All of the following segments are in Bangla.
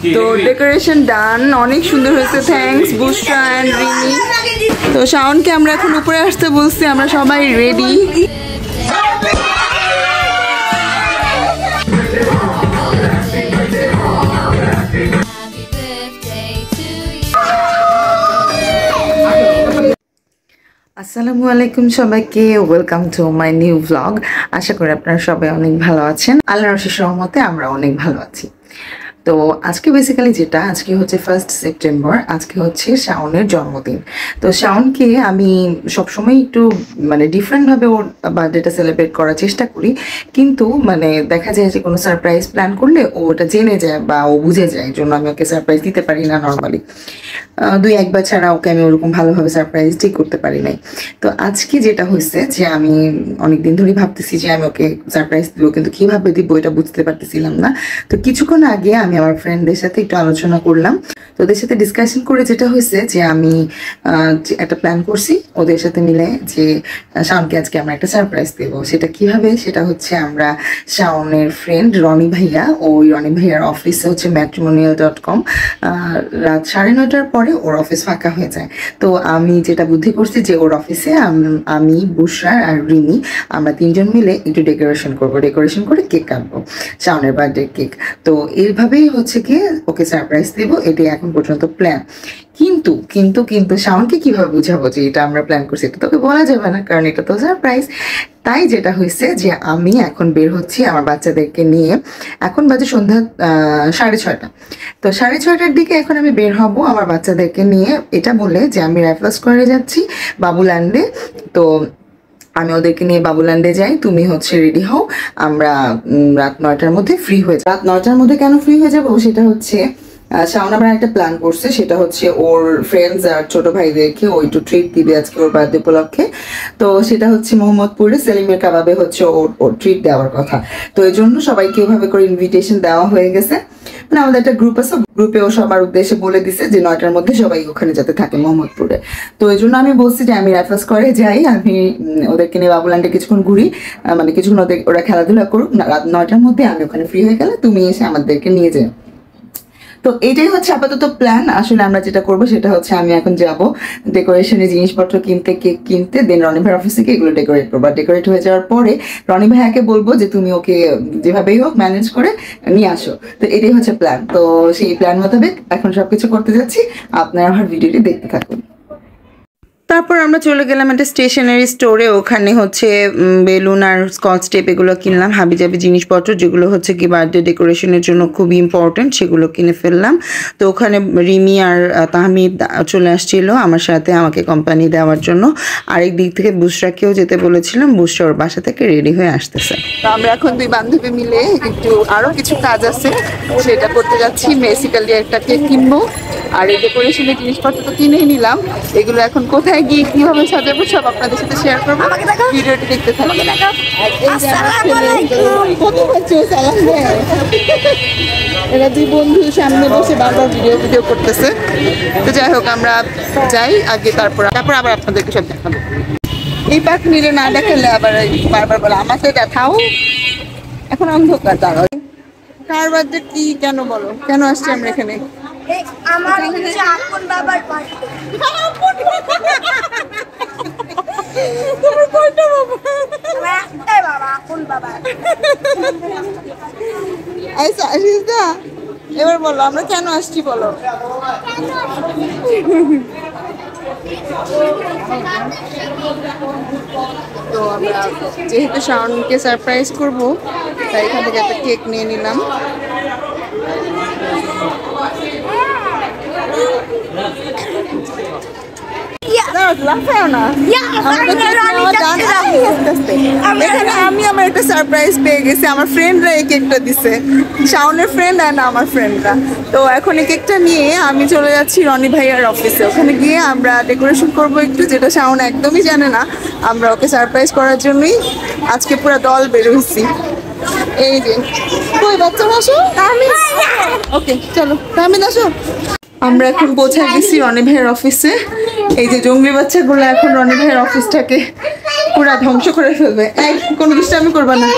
তো ডেকোরেশন ডান, অনেক সুন্দর হয়েছে। Thanks Bushra and Rimi. তো শাওনকে আমরা এখন উপরে আসতে বলছি, আমরা সবাই রেডি। আসসালামু আলাইকুম সবাইকে, welcome to my new blog. আশা করি আপনারা সবাই অনেক ভালো আছেন। আল্লাহর অশেষ রহমতে আমরা অনেক ভালো আছি। তো আজকে বেসিক্যালি আজকে হচ্ছে 1 সেপ্টেম্বর, আজকে হচ্ছে শাওনের জন্মদিন। তো শাওনকে আমি সবসময় একটু ডিফারেন্টভাবে ওর বার্থডেটা সেলিব্রেট করার চেষ্টা করি, কিন্তু দেখা যায় যে কোনো সারপ্রাইজ প্ল্যান করলে ও ওটা জেনে যায় বা ও বুঝে যায়, এই জন্য আমি ওকে সারপ্রাইজ দিতে পারি না নর্মালি। 2-1 ছাড়া ওকে আমি ওরকম ভালোভাবে সারপ্রাইজ ঠিক করতে পারি নাই। তো আজকে যেটা হয়েছে যে আমি অনেকদিন ধরেই ভাবতেছি যে আমি ওকে সারপ্রাইজ দিব, কিন্তু কীভাবে দিব এটা বুঝতে পারতেছিলাম না। তো কিছুক্ষণ আগে আমি আমার ফ্রেন্ডদের সাথে একটু আলোচনা করলাম। তো ওদের সাথে ডিসকাশন করে যেটা হয়েছে যে আমি একটা প্ল্যান করছি ওদের সাথে মিলে যে শাওনকে আজকে আমরা একটা সারপ্রাইজ দেবো। সেটা কিভাবে, সেটা হচ্ছে আমরা শাওনের ফ্রেন্ড রনি ভাইয়া, ওই রনি ভাইয়ার অফিসে হচ্ছে matrimonial.com, রাত 9:30টার পরে ওর অফিস ফাঁকা হয়ে যায়। তো আমি যেটা বুদ্ধি করছি যে ওর অফিসে আমি, বুশরা আর রিমি, আমরা 3জন মিলে একটু ডেকোরেশন করবো, ডেকোরেশন করে কেক কাটবো, শাওনের বার্থডে কেক। তো এইভাবেই হচ্ছে কি ওকে সারপ্রাইজ দেবো, এটাই এখন পর্যন্ত প্ল্যান। কিন্তু কিন্তু কিন্তু শাওনকে কিভাবে বুঝাবো যে এটা আমরা প্ল্যান করছি? এটা তোকে বলা যাবে না, কারণ এটা তো সারপ্রাইজ। তাই যেটা হয়েছে যে আমি এখন বের হচ্ছি আমার বাচ্চাদেরকে নিয়ে। এখন বাজে সন্ধ্যা 6:30। তো 6:30টার দিকে এখন আমি বের হব আমার বাচ্চাদেরকে নিয়ে, এটা বলে যে আমি রাইফেল স্কোয়ারে যাচ্ছি, বাবুল্যান্ডে। তো আমি ওদেরকে নিয়ে বাবুল্যান্ডে যাই, তুমি হচ্ছে রেডি হও, আমরা রাত 9টার মধ্যে ফ্রি হয়ে যাবো। রাত 9টার মধ্যে কেন ফ্রি হয়ে যাবো সেটা হচ্ছে শাওন আবার একটা প্ল্যান করছে, সেটা হচ্ছে ওর ফ্রেন্ডস আর ছোট ভাইদেরকে ও একটু ট্রিট দিবে আজকে ওর বার্থডে উপলক্ষে। তো সেটা হচ্ছে মোহাম্মদপুরে সেলিমের কাবাবে হচ্ছে ওর ট্রিট দেওয়ার কথা। তো এই জন্য সবাইকে ওইভাবে করে ইনভিটেশন দেওয়া হয়ে গেছে। আমাদের একটা গ্রুপ আছে, গ্রুপে ও সবার উদ্দেশ্যে বলে দিছে যে 9টার মধ্যে সবাই ওখানে যাতে থাকে মোহাম্মদপুরে। তো এই জন্য আমি বলছি যে আমি রাইফেল স্কোয়ারে যাই, আমি ওদেরকে নিয়ে বাবুল্যান্ডে কিছুক্ষণ ঘুরি, কিছুক্ষণ ওরা খেলাধুলা করুক, রাত 9টার মধ্যে আমি ওখানে ফ্রি হয়ে গেলে তুমি এসে আমাদেরকে নিয়ে যাও। তো এইটাই হচ্ছে আপাতত প্ল্যান। আসলে আমরা যেটা করবো সেটা হচ্ছে আমি এখন যাব ডেকোরেশনের জিনিসপত্র কিনতে, কেক কিনতে, দেন রনি ভাইয়ের অফিসে গিয়ে এগুলো ডেকোরেট করবো। ডেকোরেট হয়ে যাওয়ার পরে রনি ভাইয়াকে বলবো যে তুমি ওকে যেভাবেই হোক ম্যানেজ করে নিয়ে আসো। তো এটাই হচ্ছে প্ল্যান। তো সেই প্ল্যান মোতাবেক এখন সবকিছু করতে যাচ্ছি, আপনারা আমার ভিডিওটি দেখতে থাকুন। তারপর আমরা চলে গেলাম একটা স্টেশনারি স্টোরে, ওখানে হচ্ছে বেলুন আর স্কচ টেপ এগুলো কিনলাম, হাবিজাবি জিনিসপত্র যেগুলো হচ্ছে কি বার্থডে ডেকোরেশনের জন্য খুবই ইম্পর্টেন্ট, সেগুলো কিনে ফেললাম। তো ওখানে রিমি আর তাহমিদ চলে আসছিল আমার সাথে আমাকে কোম্পানি দেওয়ার জন্য। আরেক দিক থেকে বুশরাকেও যেতে বলেছিলাম, বুশরা ওর বাসা থেকে রেডি হয়ে আসতেছে। তো আমরা এখন 2 বান্ধবী মিলে একটু আরও কিছু কাজ আছে সেটা করতে যাচ্ছি। বেসিক্যালি একটা কেক কিনবো, আর এই ডেকোরেশনের জিনিসপত্র তো কিনেই নিলাম, এগুলো এখন কোথায় গিয়ে কিভাবে সাজাবো সব আপনাদের সাথে শেয়ার করবো, ভিডিওটি দেখতে থাকুন। এরা 2 বন্ধু সামনে বসে বারবার ভিডিও করতেছে। তো যাই হোক আমরা যাই আগে, তারপর আবার আপনাদেরকে সব দেখাবো। এই পাখ নিলে না দেখালে আবার বারবার বলে আমাকে দেখাও, এখন অন্ধকার। দাঁড়াও, কার বার্থডে কি কেন বলো, কেন আসছি আমরা এখানে? আমার হচ্ছে আপন বাবার বার্থডে। তোমার কোনটা বাবা? একটাই বাবা, আপন বাবা। আচ্ছা আসিসা, এবার বলো আমরা কেন আসছি বলো। তো আমরা যেহেতু শাওনকে সারপ্রাইজ করবো, তাই এখান থেকে একটা কেক নিয়ে নিলাম। আমি আমার একটা সারপ্রাইজ পেয়ে গেছি, আমার ফ্রেন্ডরা এই কেকটা দিছে, শাওনের ফ্রেন্ড আর আমার ফ্রেন্ডরা। তো এখন এই কেকটা নিয়ে আমি চলে যাচ্ছি রনি ভাইয়ার অফিসে, ওখানে গিয়ে আমরা ডেকোরেশন করবো একটু, যেটা শাওন একদমই জানে না। আমরা ওকে সারপ্রাইজ করার জন্যই আজকে পুরো দল বেরোইছি। এই যে কই বাচ্চারা আসো, ওকে চলো তাহমিদ আসো। আমরা এখন পৌঁছে গেছি রনি ভাইয়ের অফিসে। এই যে জঙ্গলি বাচ্চাগুলো এখন রনি ভাইয়ের অফিসটাকে পুরা ধ্বংস করে ফেলবে। কোনো কিছু আমি করবো না,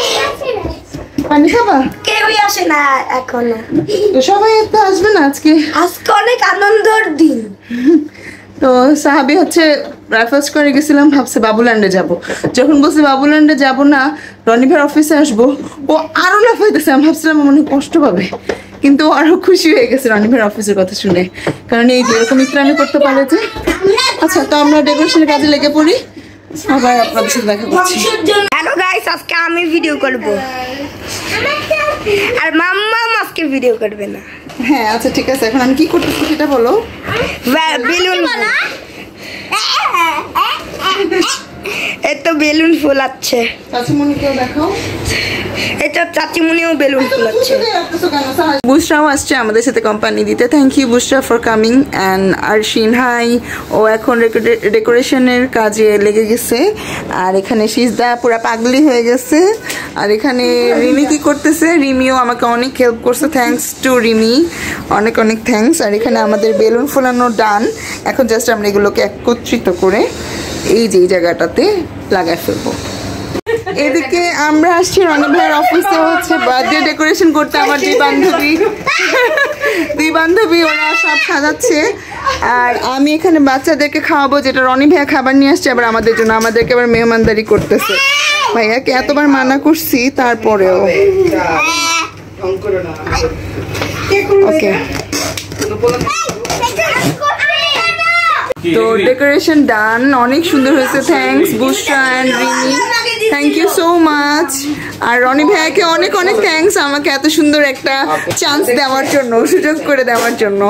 পানি খাবা? কেউই আসে না এখনো। তো সবাই তো আসবে না আজকে? আজকে অনেক আনন্দের দিন। তো সাহাবি হচ্ছে রাইফেলস করে গেছিলাম, ভাবছে বাবুল্যান্ডে যাব। যখন বলছে বাবুল্যান্ডে যাব না, রনি ভাইয়ের অফিসে আসবো, ও আরো লাফাইতেছে। আমি ভাবছিলাম মনে হয় কষ্ট পাবে, কিন্তু ও আরো খুশি হয়ে গেছে রনি ভাইয়ের অফিসের কথা শুনে, কারণ এই যে এরকম ইকরামি করতে পারে যে। আচ্ছা, তো আমরা ডেকোরেশনের কাজে লেগে পড়ি, আবার আপনাদের সাথে দেখা করছি। হ্যালো গাইস, আজকে আমি ভিডিও করব আর মাম্মা আজকে ভিডিও করবে না। হ্যাঁ আচ্ছা ঠিক আছে, এখন আমি কি করতেছি সেটা বলো। বেলুন এই তো বেলুন ফুলাচ্ছে। চাচিমণিকেও দেখাও। এটা চাচিমণিও বেলুন ফুলাচ্ছে। বুশরাও আসছে আমাদের সাথে কোম্পানি দিতে। Thank you Bushra for coming. And Arshin hi, ও এখন ডেকোরেশনের কাজে লেগে গেছে। আর এখানে সিজদা পুরা পাগলি হয়ে গেছে। আর এখানে রিমি কি করতেছে, রিমিও আমাকে অনেক হেল্প করছে। থ্যাংকস টু রিমি, অনেক অনেক থ্যাংকস। আর এখানে আমাদের বেলুন ফোলানো ডান। এখন জাস্ট আমরা এগুলোকে একত্রিত করে এই যে জায়গাটাতে লাগাই ফেলবো। এদিকে আমরা আসছি রনি ভাইয়ের অফিসে হচ্ছে বার্থডে ডেকোরেশন করতে। আমার দুই বান্ধবী ওরা সব সাজাচ্ছে, আর আমি এখানে বাচ্চাদেরকে খাওয়াবো, যেটা রনি ভাইয়া খাবার নিয়ে আসছে আবার আমাদের জন্য। আমাদেরকে আবার মেহমানদারি করতেছে। ভাইয়াকে এতবার মানা করছি তারপরেও। ওকে, তো ডেকোরেশন ডান, অনেক সুন্দর হয়েছে। Thanks Bushra and Rimi, thank you so much. আর রনি ভাইয়াকে অনেক অনেক থ্যাংকস আমাকে এত সুন্দর একটা চান্স দেওয়ার জন্য, সুযোগ করে দেওয়ার জন্য।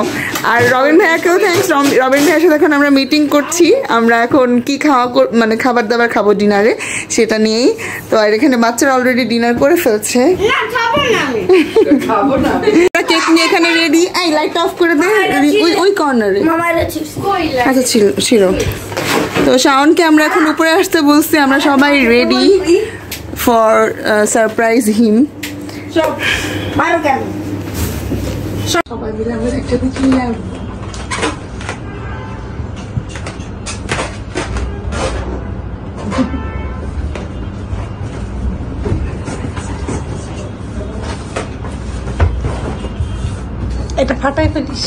আর রবিন ভাইয়াকেও থ্যাংকস। রবিন ভাইয়ের সাথে এখন আমরা মিটিং করছি, আমরা এখন কি মানে খাবার দাবার খাবো ডিনারে সেটা নিয়েই। তো আর এখানে বাচ্চারা অলরেডি ডিনার করে ফেলছে। কেক নিয়ে এখানে রেডি। এই লাইট অফ করে দে ওই কর্নারে। আচ্ছা ছিল। তো শাওনকে আমরা এখন উপরে আসতে বলছি। আমরা সবাই রেডি ফর সারপ্রাইজ হিম। সবাই মিলে আমরা একটা দিকে নিয়ে আসবো। এটা ফাটাই ফেলিস।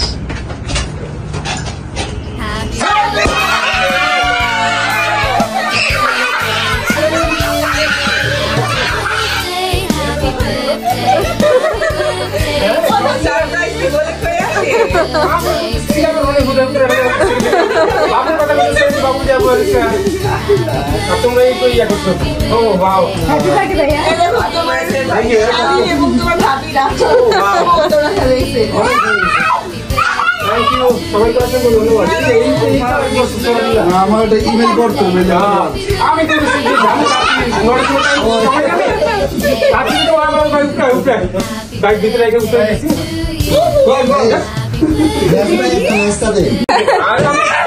আমার ইমেল করতে আমি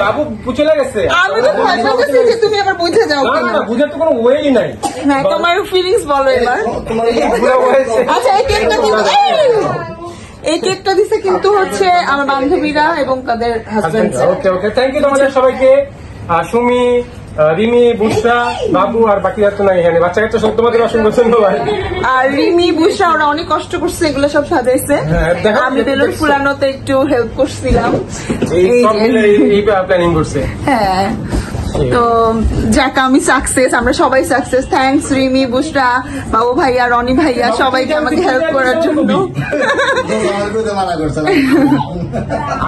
বাবু চলে গেছে। আমি তো ভয় পাচ্ছি যে তুমি আবার বুঝে যাও কিনা। বুঝার তো কোনো ওয়েই নাই। হ্যাঁ, তোমার ফিলিংস বলো এবার। আচ্ছা, এই কেকটা দিছে কিন্তু হচ্ছে আমার বান্ধবীরা এবং তাদের husband. Okay okay, thank you তোমাদের সবাইকে। সুমি, রিমি, বুশরা, বাবু আর বাকি তো নাই এখানে। বাচ্চা কাচ্চা সব তোমাদের অসংখ্য ধন্যবাদ। আর রিমি, বুশরা ওরা অনেক কষ্ট করছে, এগুলো সব সাজাইছে। আমি বেলুন ফুলানোতে একটু হেল্প করছিলাম। এই প্ল্যানিং করছে। হ্যাঁ, তো যাক আমি সাকসেস, আমরা সবাই সাকসেস। থ্যাংকস রিমি, বুশরা, বাবু ভাইয়া, রনি ভাইয়া, সবাইকে আমাকে হেল্প করার জন্য।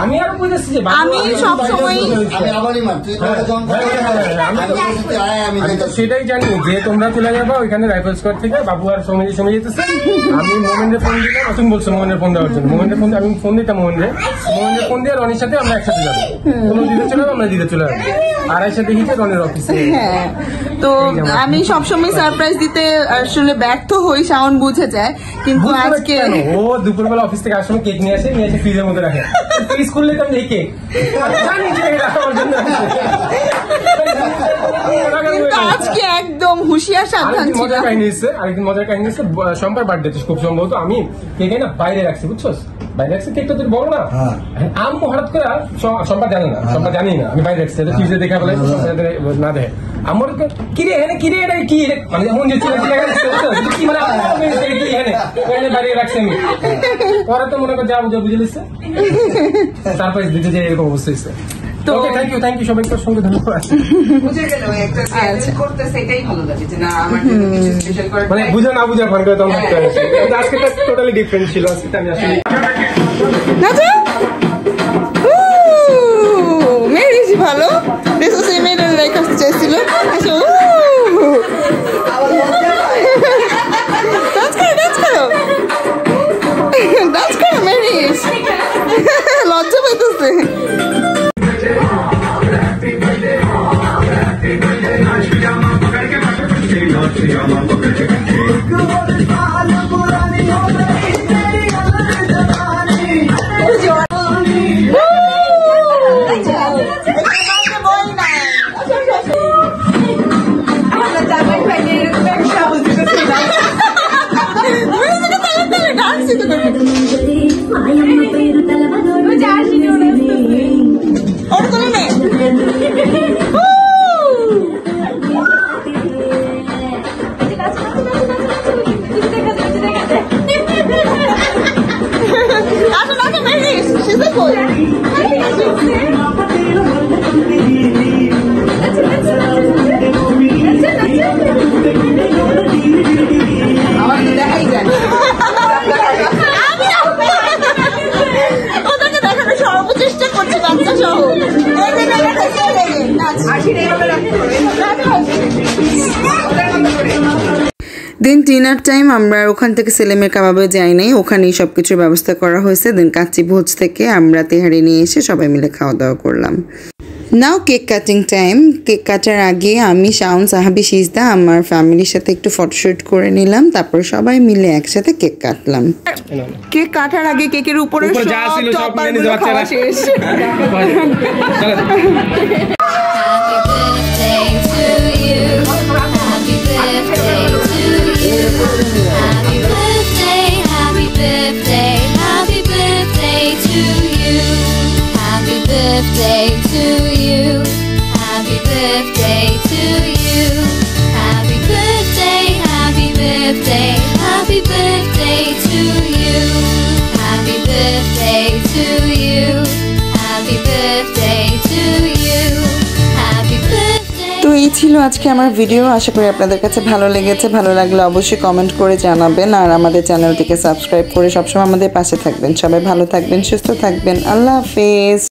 আমি আর বলেছি যে আমি সবসময় সেটাই জানি যে তোমরা চলে যাবো ওইখানে রাইফেল স্কোয়াড থেকে। বাবু আর সময় যেতেছে। আমি মোমেন্দ্রের ফোন দিলাম, তুমি বলছো মোমেন্দ্রের ফোন দেওয়ার জন্য। মোমেন্দ্রের ফোন আমি ফোন দিতাম মোমেন্দ্রের ফোন দিয়ে রনির সাথে আমরা একসাথে যাবো। কোনো দিতে চলে যাবো, আমরা দিতে চলে যাবো। আড়াইশো দেখিতে রনির অফিসে। হ্যাঁ, তো আমি সবসময় সারপ্রাইজ দিতে আসলে ব্যর্থ হই, শাওন বুঝে যায়। কিন্তু আজকে ও দুপুরবেলা অফিস থেকে আসার কেক নিয়ে আসে ফ্রিজের মধ্যে রাখে। স্কুল নিতাম এই কেক আজকে একদম হুঁশিয়ার সাবধান ছিল। মজার কাহিনী হচ্ছে, আরেকদিন মজার কাহিনী হচ্ছে সম্পার বার্থডে খুব সম্ভবত আমি কেকে না বাইরে রাখছি, বুঝছো? বাইরে রাখছি কেকটা তুই বড় না, আম হঠাৎ করে সম্পা জানে না, সম্পা জানি না আমি বাইরে রাখছি। ফ্রিজে দেখা বলে না দেখে আমার কিরে এখানে কিরে এটা কি মানে যখন যে ছিল কি মানে এখানে বাইরে রাখছি আমি পরে তো মনে কর যা বুঝে সারপ্রাইজ দিতে যে এরকম অবস্থা হয়েছে। ওকে থ্যাংক ইউ সবাইকে সঙ্গে ধন্যবাদ। বুঝে গেল একটা করতেছে এটাই ভালো লাগে যে না আমার জন্য কিছু স্পেশাল করে মানে বুঝা না বুঝা ফান করে তখন থাকতে হয়েছে। আজকে টোটালি ডিফারেন্ট ছিল। আজকে আমি আসলে মেরিস ভালো বেশি মেয়েদের লাইক আসতে চাইছিল আচ্ছা ডান্স করো মেরিস লজ্জা পাইতেছে। দেন ডিনার টাইম আমরা ওখান থেকে সেলেমের কাবাবে যাই নাই, ওখানেই সব কিছুর ব্যবস্থা করা হয়েছে। দেন কাচ্চি ভোজ থেকে আমরা তেহারি নিয়ে এসে সবাই মিলে খাওয়া দাওয়া করলাম। নাও কেক কাটিং টাইম। কেক কাটার আগে আমি শাওন সাহাবি সিজদা আমার ফ্যামিলির সাথে একটু ফটোশুট করে নিলাম, তারপর সবাই মিলে একসাথে কেক কাটলাম। কেক কাটার আগে কেকের উপরে যা ছিল সব নিয়ে বাচ্চারা শেষ। Birthday to you, happy birthday to you, happy birthday, happy birthday, happy birthday to you, happy birthday to you, happy birthday to you, happy birthday. তো এই ছিল আজকে আমার ভিডিও। আশা করি আপনাদের কাছে ভালো লেগেছে। ভালো লাগলে অবশ্যই কমেন্ট করে জানাবেন, আর আমাদের চ্যানেলটিকে সাবস্ক্রাইব করে সবসময় আমাদের পাশে থাকবেন। সবাই ভালো থাকবেন, সুস্থ থাকবেন। আল্লাহ হাফেজ।